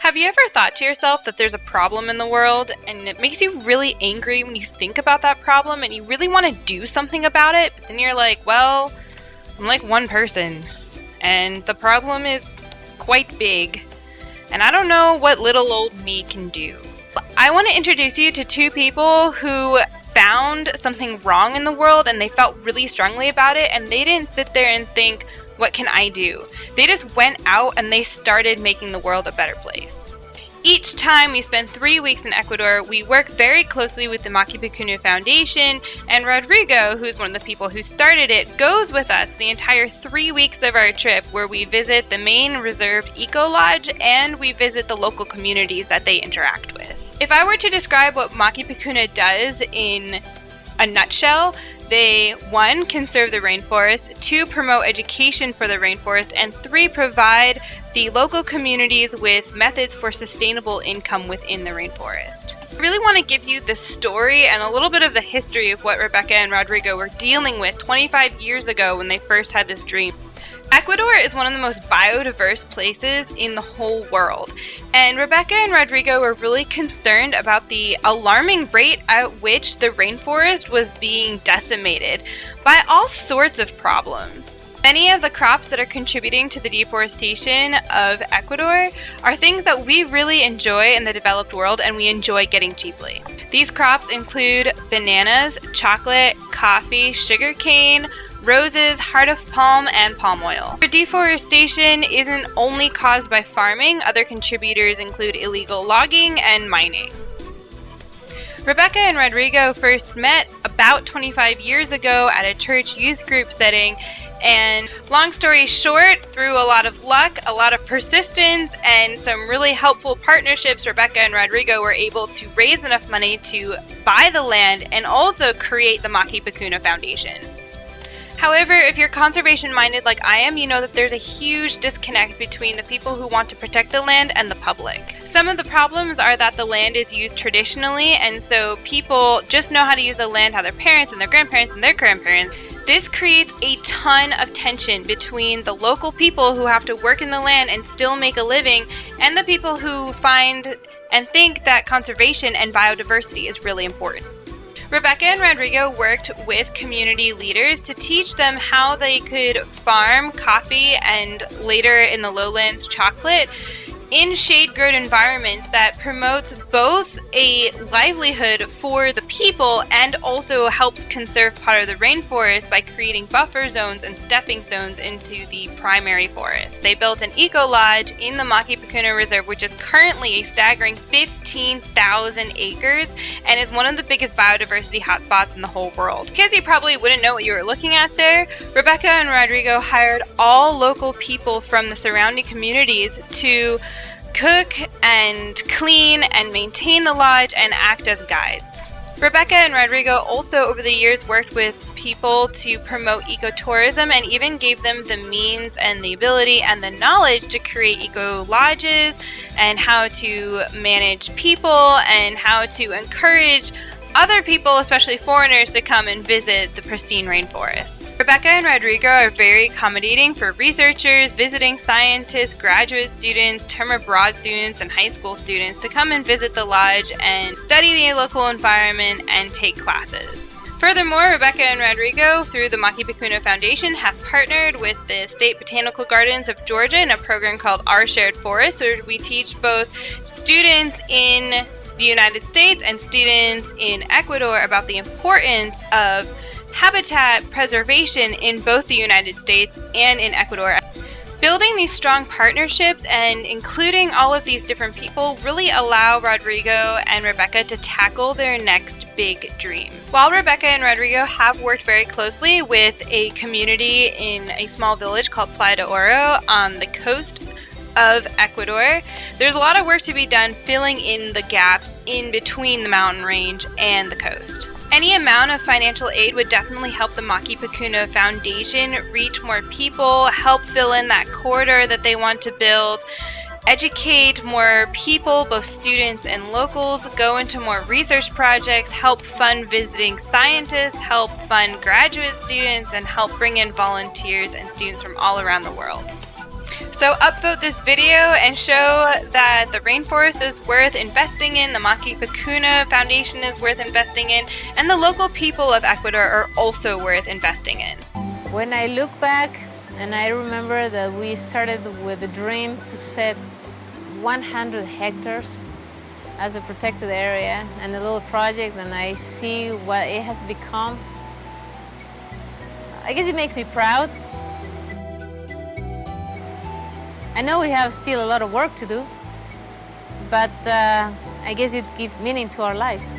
Have you ever thought to yourself that there's a problem in the world and it makes you really angry when you think about that problem and you really want to do something about it, but then you're like, well, I'm like one person and the problem is quite big and I don't know what little old me can do. I want to introduce you to two people who found something wrong in the world and they felt really strongly about it, and they didn't sit there and think, what can I do? They just went out and they started making the world a better place. Each time we spend 3 weeks in Ecuador, we work very closely with the Maquipucuna Foundation, and Rodrigo, who's one of the people who started it, goes with us the entire 3 weeks of our trip, where we visit the main reserved eco lodge and we visit the local communities that they interact with. If I were to describe what Maquipucuna does in a nutshell, they 1. Conserve the rainforest, 2. Promote education for the rainforest, and 3. Provide the local communities with methods for sustainable income within the rainforest. I really want to give you the story and a little bit of the history of what Rebecca and Rodrigo were dealing with 25 years ago when they first had this dream. Ecuador is one of the most biodiverse places in the whole world, and Rebecca and Rodrigo were really concerned about the alarming rate at which the rainforest was being decimated by all sorts of problems. Many of the crops that are contributing to the deforestation of Ecuador are things that we really enjoy in the developed world and we enjoy getting cheaply. These crops include bananas, chocolate, coffee, sugarcane, roses, heart of palm, and palm oil. Deforestation isn't only caused by farming. Other contributors include illegal logging and mining. Rebecca and Rodrigo first met about 25 years ago at a church youth group setting, and long story short, through a lot of luck, a lot of persistence, and some really helpful partnerships, Rebecca and Rodrigo were able to raise enough money to buy the land and also create the Maquipucuna Foundation. However, if you're conservation-minded like I am, you know that there's a huge disconnect between the people who want to protect the land and the public. Some of the problems are that the land is used traditionally, and so people just know how to use the land how their parents and their grandparents and their grandparents. This creates a ton of tension between the local people who have to work in the land and still make a living, and the people who find and think that conservation and biodiversity is really important. Rebecca and Rodrigo worked with community leaders to teach them how they could farm coffee and later in the lowlands chocolate in shade-grown environments that promotes both a livelihood for the people and also helps conserve part of the rainforest by creating buffer zones and stepping stones into the primary forest. They built an eco-lodge in the Maquipucuna Reserve, which is currently a staggering 15,000 acres and is one of the biggest biodiversity hotspots in the whole world. Because you probably wouldn't know what you were looking at there, Rebecca and Rodrigo hired all local people from the surrounding communities to cook and clean and maintain the lodge and act as guides. Rebecca and Rodrigo also over the years worked with people to promote ecotourism and even gave them the means and the ability and the knowledge to create eco lodges and how to manage people and how to encourage other people, especially foreigners, to come and visit the pristine rainforest. Rebecca and Rodrigo are very accommodating for researchers, visiting scientists, graduate students, term abroad students, and high school students to come and visit the lodge and study the local environment and take classes. Furthermore, Rebecca and Rodrigo, through the Maquipucuna Foundation, have partnered with the State Botanical Gardens of Georgia in a program called Our Shared Forest, where we teach both students in the United States and students in Ecuador about the importance of habitat preservation in both the United States and in Ecuador. Building these strong partnerships and including all of these different people really allow Rodrigo and Rebecca to tackle their next big dream. While Rebecca and Rodrigo have worked very closely with a community in a small village called Playa de Oro on the coast of Ecuador, there's a lot of work to be done filling in the gaps in between the mountain range and the coast. Any amount of financial aid would definitely help the Maquipucuna Foundation reach more people, help fill in that corridor that they want to build, educate more people, both students and locals, go into more research projects, help fund visiting scientists, help fund graduate students, and help bring in volunteers and students from all around the world. So upvote this video and show that the rainforest is worth investing in, the Maquipucuna Foundation is worth investing in, and the local people of Ecuador are also worth investing in. When I look back and I remember that we started with the dream to set 100 hectares as a protected area and a little project, and I see what it has become, I guess it makes me proud. I know we have still a lot of work to do, but I guess it gives meaning to our lives.